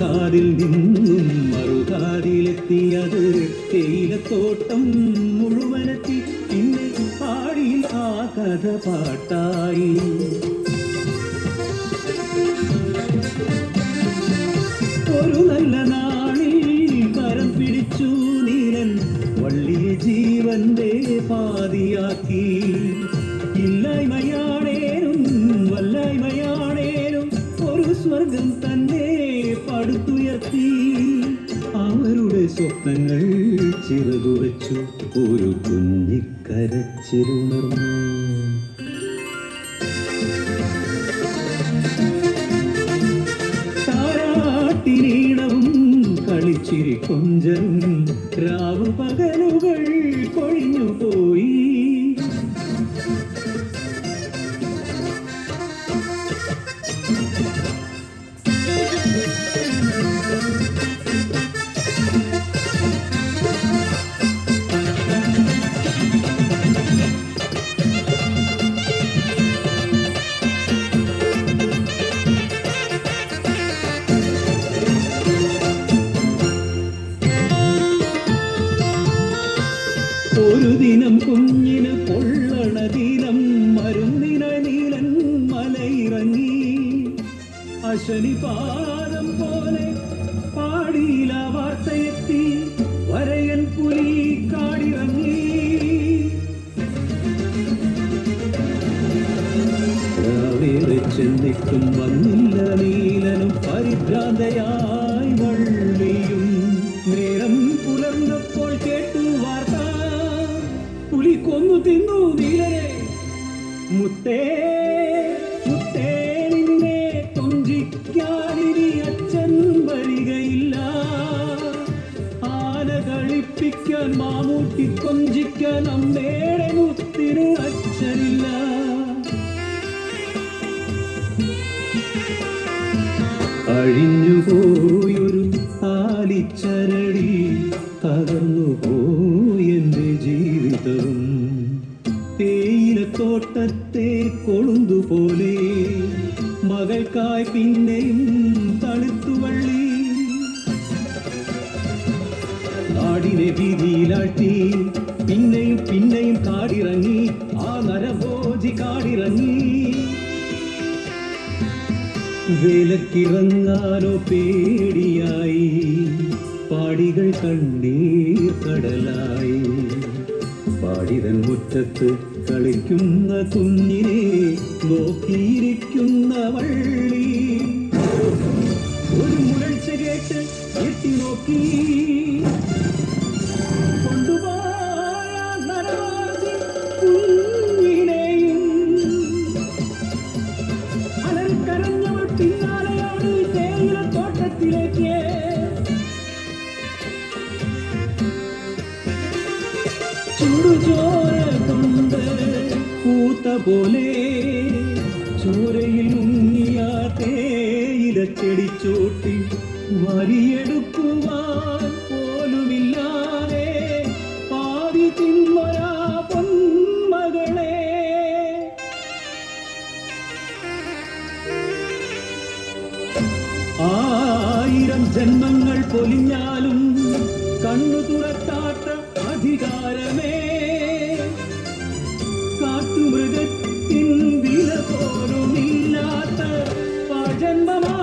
കാതിൽ നിന്നും മറുകാതിലെത്തിയത് തേയിലത്തോട്ടം മുഴുവനെത്തി. പിന്നെ പാടി ആ കഥ പാട്ടായി. ഒരു നല്ല നാളിൽ കരം പിടിച്ചു നീലൻ വള്ളിയെ ജീവന്റെ പാതിയാക്കി. ഇല്ലായ്മയാണേനും വല്ലായ്മയാണേനും ഒരു സ്വർഗം തന്നെ പടുത്തുയർത്തി. അവരുടെ സ്വപ്നങ്ങൾ ചിറകുവച്ചു, ഒരു കുഞ്ഞിക്കരച്ചിലുണർന്നു. താരാട്ടിനീണവും കളിച്ചിരി കൊഞ്ചലും രാവു പകലുകൾ കൊഴിഞ്ഞുപോയി. ഒരു ദിനം കുഞ്ഞിന് പൊള്ളണ ദിനം മരുന്നിന നീലൻ മലയിറങ്ങി. അശനിപാദം പോലെ പാടിയില വാർത്തയെത്തി, വരയൻ പുലി കാടിറങ്ങി. രാവേറെ ചെന്നിട്ടും വന്നില്ല നീലനും പരിഭ്രാന്തയായി വള്ളിയും. നേരം പുലർന്നപ്പോൾ കേട്ടു വാർത്ത, പുലി കൊന്നു തിന്നു നീലനെ. മുത്തേ മുത്തേ നിന്നെ കൊഞ്ചിക്കാനിനി അച്ഛൻ വരികയില്ല. ആന കളിപ്പിക്കാൻ മാമൂട്ടി കൊഞ്ചിക്കാൻ അമ്മയുടെ മുത്തിന് അച്ഛനില്ല. അഴിഞ്ഞുപോയൊരു താലിച്ചരടി, തകർന്നുപോയെന്റെ ജീവിതവും. തേയിലത്തോട്ടത്തെ കൊളുന്തുപോലെ മകൾക്കായി പിന്നെയും തളിർത്തുവള്ളി. നാടിനെ വീതിയിലാട്ടി പിന്നെയും പിന്നെയും കാടിറങ്ങി, ആ നരഭോജി കാടിറങ്ങി. വേലക്കിറങ്ങാനോ പേടിയായി, പാടികൾ കണ്ണീർ കടലായി. പാടിതൻ മുറ്റത്ത് കളിക്കുന്ന കുഞ്ഞിനെ നോക്കിയിരിക്കുന്ന വള്ളി. ഒരു മുരൾച്ച കേട്ട് എത്തി നോക്കി. കൊണ്ടുപോയ നരവാസി കുഞ്ഞിനെയും. അലറിക്കരഞ്ഞവൾ പിന്നാലെയാണ് തേയിലത്തോട്ടത്തിലേക്ക്. ചുടുചോര കൊണ്ട് പൂത്ത പോലെ ചോരയിൽ മുങ്ങിയ തേയിലച്ചെടിച്ചോട്ടിൽ വരിയെടുക്കുവാൻ പോലുമില്ലാതെ പാതി തിന്നൊരാ പൊന്മകളെ. ആയിരം ജന്മങ്ങൾ പൊലിഞ്ഞാലും കണ്ണു തുറക്കാത്ത അധികാരമേ, കാട്ടുമൃഗത്തിൻ വില പോലുമില്ലാത്ത ജന്മമാ.